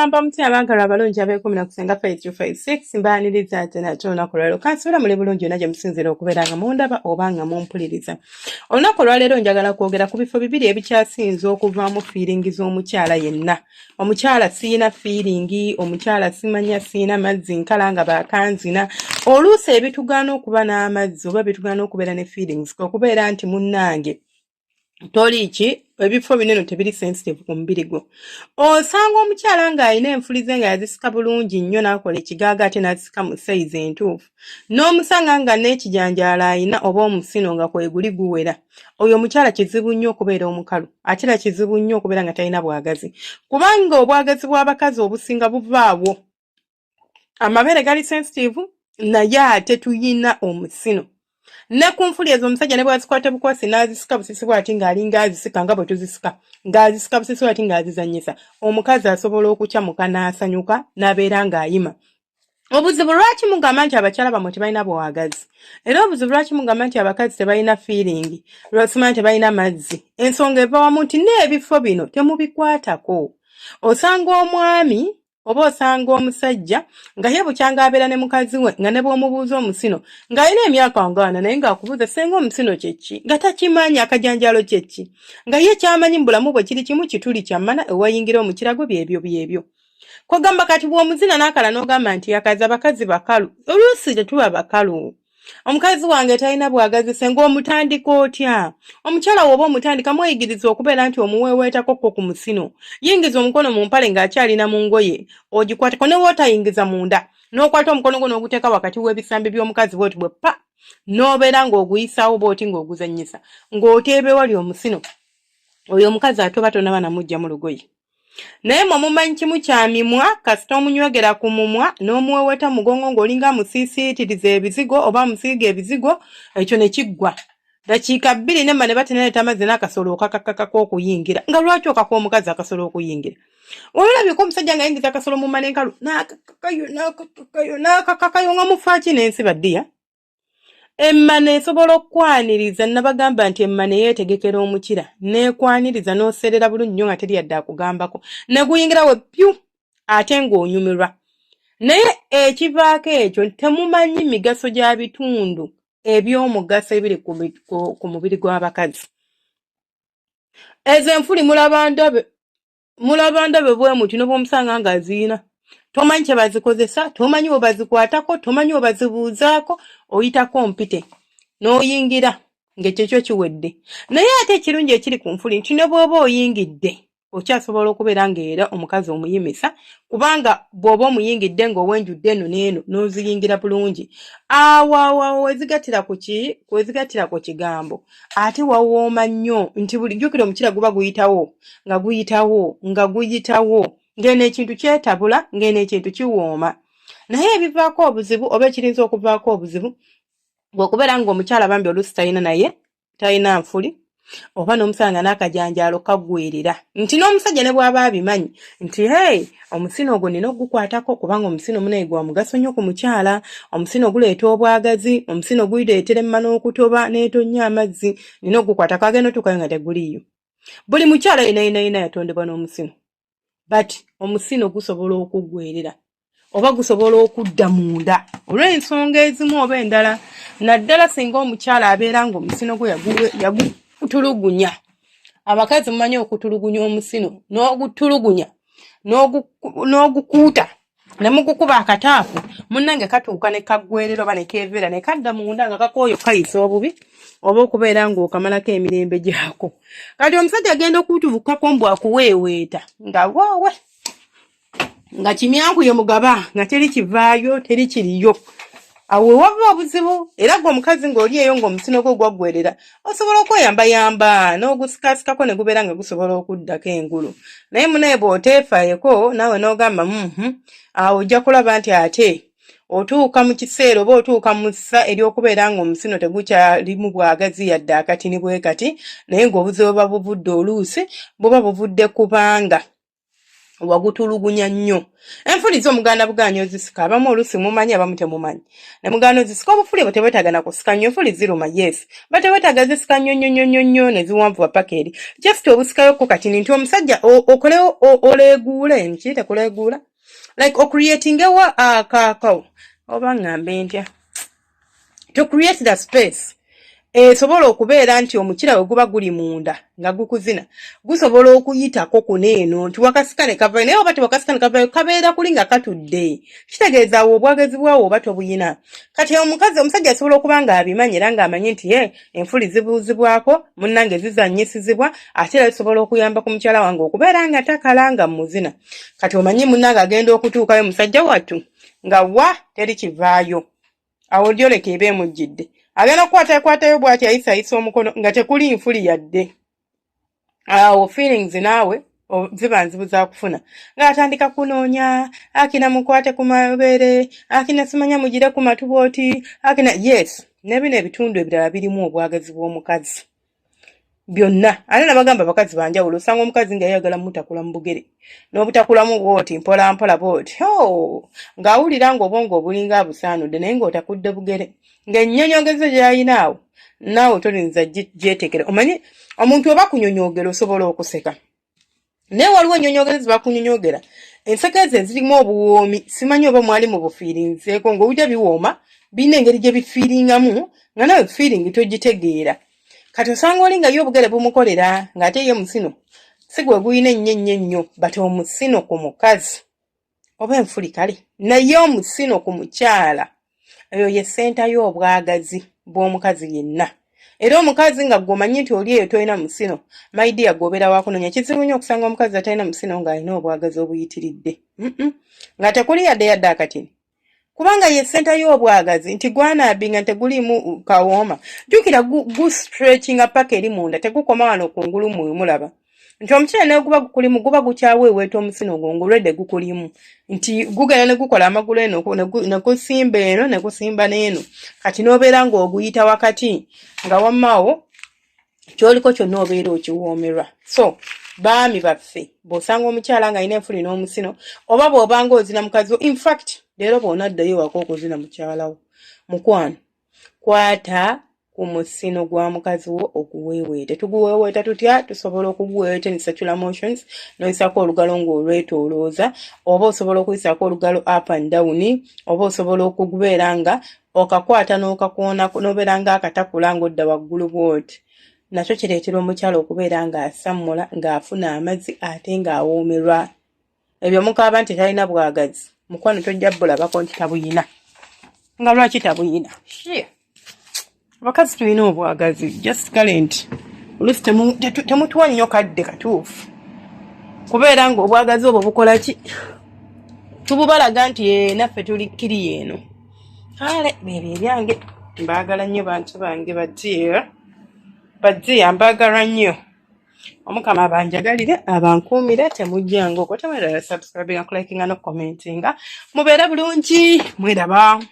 Mpamutse abankala abalungi ab'ekumi na kusenga 5256 mbaaniriza ate nate olunaku olwaleero kansubira muli bulungi yonna gye musinzira okubeera nga mundaba oba nga mumpuliriza. Olunaku olwaleero njagala kwogera ku bifo bibiri ebikyasinze okuvaamu fiiringi z'omukyala yenna. Omukyala siina fiiringi, omukyala simanya siina mazzi nkala nga baakanzina. Oluusi ebitugaana okuba n'amazzi oba bitugaana okubeera ne feelings okubeera nti munnange toliki ebifo binene tebiri sensitive ku mubiri gwo. Osanga omukyala ng'alina enfulize nga yazisika bulungi nnyo n'akola ekigaaga ate n'azisika mu sayizi entuufu. N'omusanga nga n'ekijanjaalo alina oba omusino nga kweguli guwera. Oyo omukyala kizibu nnyo okubeera omukalu. Ate era kizibu nnyo okubeera nga talina bwagazi. Kubanga obwagazi bw'abakazi obusinga buvaawo. Amabeere gali sensitive naye ate tuyina omusino. Ne kunfuli ezo omusajja ne bwazikwata bukwasi n'azisika busisi bw'ati ng'alinga azisika nga bwe tuzisika. Ng'azisika busisi bw'ati ng'azizannyisa. Omukazi asobola okukyamuka n'asanyuka n'abeera ng'ayima. Obuzibu lwaki mugamba nti abakyala bamwe tebalina bwagazi? Era obuzibu lwaki mugamba nti abakazi tebalina feeling? Lwasima tebalina mazzi. Ensonga eva wamu nti n'ebifo bino temubikwatako. Osanga omwami oba osanga omusajja nga ye bukyanga abeera ne mukazi we nga ne bw'omubuuza omusino ng'alina emyaka ngana naye ng'akubuuza senga omusino kye ki nga takimanyi akajanjaalo kye ki nga ye kyamanyi mu bulamu bwe kiri kimu kituli kyammana ewayingira omukirago byebyo. Kwegamba kati bw'omuzina n'akala n'ogamba nti akazi abakazi bakalu oluusi tetuba bakalu. Omukazi wange talina bwagazi senga omutandika otya? Omukyala woba omutandika mweyigiriza okubeera nti omuweeweetako ku musino. Yingiza omukono mu mpale ng'akyalina mu ngoye ogikwateko ne wootayingiza munda n'okwata omukono gwo n'oguteeka wakati w'ebisambi by'omukazi bw'oti bwe pa n'obeera ng'oguyisaawo bw'oti ng'oguzannyisa ng'oteebe wali omusino. Oyo omukazi ate oba tonaba namujja mu lugoye. Naye mwe mumanyi kimu kya mimwa kasita omunywegera ku mumwa n'omuweeweta mugongo ng'olinga musiisiitiriza ebizigo oba musiiga ebizigo ekyo ne kiggwa. Dakiika 2 nemma ne batenereta amazzi n'akasolo okakakako okuyingira. Nga lwaki okaka omukazi akasolo okuyingira? Olabika omusajja nga yingiza akasolo mu mmane enkalu n'akakakayo nga mufaaki n'ensi baddiya. Emmane esobola okwaniriza nabagamba nti emmane yeetegekera omukira n'ekwaniriza n'oserera bulungi nnyo nga teri yadde akugambako ne guyingira we pyu ate ng'onyumirwa. Naye ekivaako ekyo temumanyi migaso gya bitundu eby'omugaso ebiri ku mubiri gw'abakazi. Ezo enfuli mulaba ndabe bwe muti n'obwomusanga ng'aziina. Tomanyi kye bazikozesa, tomanyi we bazikwatako, tomanyi we bazibuuzaako, oyitako mpite n'oyingira ng'ekyo kiwedde. Naye ate ekirungi ekiri ku nfuli nti ne bw'oba oyingidde okyasobola okubeera ng'era omukazi omuyimisa kubanga bw'oba omuyingidde ng'owenjudde eno n'eno n'oziyingira bulungi. Awo wezigattira ku kigambo ate wawooma nnyo nti buli jjukira omukira guba guyitawo ng'eno ekintu kyetabula ng'eno ekintu kiwooma. Naye ebivaako obuzibu oba ekirinza okuvaako obuzibu bw'okubeera ng'omukyala bambi oluusi talina nfuli oba n'omusanga n'akajanjaalo kaggwerera nti n'omusajja ne bw'aba abimanyi nti omusino ogwo nina ogukwatako kubanga omusino munaye gwa mugaso nnyo ku mukyala. Omusino guleeta obwagazi, omusino guleetera emma n'okutoba n'etonnya amazzi, nina ogukwatako agenda otuukayo nga teguliiyo. Buli mukyala yenayina yatondebwa n'omusino. But omusino gusobola okuggwerera oba gusobola okudda munda olw'ensonga ezimu oba endala. Naddala singa omukyala abeera ng'omusino gwe yagutulugunya. Abakazi mumanyi okutulugunya omusino n'ogutulugunya n'ogukuuta ne mugukuba akataafu munnange katuuka ne kaggwerera oba ne keeveera ne kadda munda nga kakooyo kayisa obubi oba okubeera ng'okamalako emirembe gyako. Kati omusajja agenda okutubukako mbu akuweeweeta nga waawe nga kimyankuye mugaba nga teri kivaayo teri kiriyo. Awo wava obuzibu era gwe omukazi ng'oli eyo ng'omusino gwo gwaggwerera osobola okweyambayamba n'ogusikaasikako ne gubeera nga gusobola okuddako engulu. Naye munaye bw'oteefaayeko naawe n'ogamba awo ojja kulaba nti ate otuuka mu kiseera oba otuuka mu ssa ery'okubeera ng'omusino tegukyalimu bwagazi yadde akatini bwe kati naye ng'obuzibu buba buvudde oluusi buba buvudde kubanga wagutulugunya nnyo. Enfuliza omuganda buganyo zisika abamu olusi mumanyi abamu temumanyi. Ne mugano zisika obufuli bwe tebwetaaga kusika nnyo enfuli ziruma yes. But tebwetaaga zisika nnyo ne ziwanvuwa paka eri. Just obusikayokko kati nti omusajja okolewo oleeguule nkiyite kuleeguula. Like ocreatingewo akakawo oba ngambe ntya. To create the space. Sobola okubeera nti omukira we guba guli munda nga gukuzina gusobola okuyitako kuneeno nti wakasikane kavayo naye oba tewakasikane kavayo kabeera kuli nga katudde kitegeeza awo obwagezi bwawo oba tobuyina kati omusajja asobola okuba nga abimanyi era ng'amanyi nti enfuli zibuuzibwako munnange zizannyisizibwa ate era zisobola okuyamba ku mukyala wange okubeera nga takalanga muzina kati omanyi munnange agenda okutuukayo musajja wattu nga wa teri kivaayo awo lyoleka eba emujjidde agenda kukwatayo bw'ati ayisa omukono nga tekuli nfuli yadde awo feelings naawe ziba nzibu za kufuna ng'atandika kunoonya akina mukwate ku mabeere akina simanya mugire ku matubooti akina yes n'ebino ebitundu ebirala birimu obwagazi bw'omukazi byonna ate nabagamba abakazi banjawulo osanga omukazi nga yayagala mutakula mu bugere n'obutakulamu bwoti mpola bwoti ng'awulira ng'obwongo obulinga abusaanudde naye ng'otakudde bugere ng'ennyonyogezo gy'ayinaawo naawe tolinza gyetekera omanyi omuntu oba kunyonyoogera osobola okuseka naye waliwo ennyonyogezo zibakunyonyogera enseko ezo ezirimu obuwoomi simanyi oba mwali mu bufiirinzeeko ng'owulira biwooma birina engeri gye bifiiringamu nga nawe fiiringi togitegeera kati osanga oli nga ye obugere bumukolera ng'ate ye musino si gwe guyina ennyo bati omusino ku mukazi oba enfuli kale naye omusino ku mukyala eyo ye senta y'obwagazi bw'omukazi yenna era omukazi nga gwomanyi nti oli eyo tolina musino maidi yagoobera wakunoonya kizibu nnyo okusanga omukazi atalina musino ng'alina obwagazi obuyitiridde nga tekuli yadde akatini kubanga ye senta y'obwagazi nti gwanaabinga tegulimu kawooma jjukira stretchinga paka eri munda tegukoma wano kungulu mulaba nti omukyala naye guba gukyaweeweeta omusino gwo ng'olwedde gukulimu nti gugenda ne gukola amagulu eno ne gusimba eno ne gusimba n'eno kati n'obeera ng'oguyita wakati nga wammaawo ky'oliko kyonna obeera okiwoomerwa so baami baffe bw'osanga omukyala ng'alina enfuli n'omusino oba bw'obanga ozina mukazi wo in fact leero bw'onaddayo waka okuzina mukyalawo mukwano kwata ku musino gwa mukazi wo okuweeweete tuguweeweeta tutya tusobola okuguweeweeta ne sexual motions n'oyisaako olugalo ng'olwetoolooza oba osobola okuyisaako olugalo up and down oba osobola okugubeera nga okakwata n'okakoona n'obeera nga akatakula ng'odda waggulu bw'oti nakyo kireetera omukyala okubeera ng'asammula ng'afuna amazzi ate ng'awoomerwa ebyo mukaaba nti talina bwagazi mukwano tojja bulabako nti tabuyina nga lwaki tabuyina abakazi tulina obwagazi just kale nti olusi temutuwa nnyo kadde katuufu kubeera ng'obwagazi obwo bukola ki tububalaga nti naffe tuli kiri eno kale beebyo ebyange mbaagala nnyo bantu bange badziya mbaagala nnyo omukama abanjagalire abankuumire temujjanga okwo temweraba subscribinga kulikinga no commentinga mubeere bulungi mweraba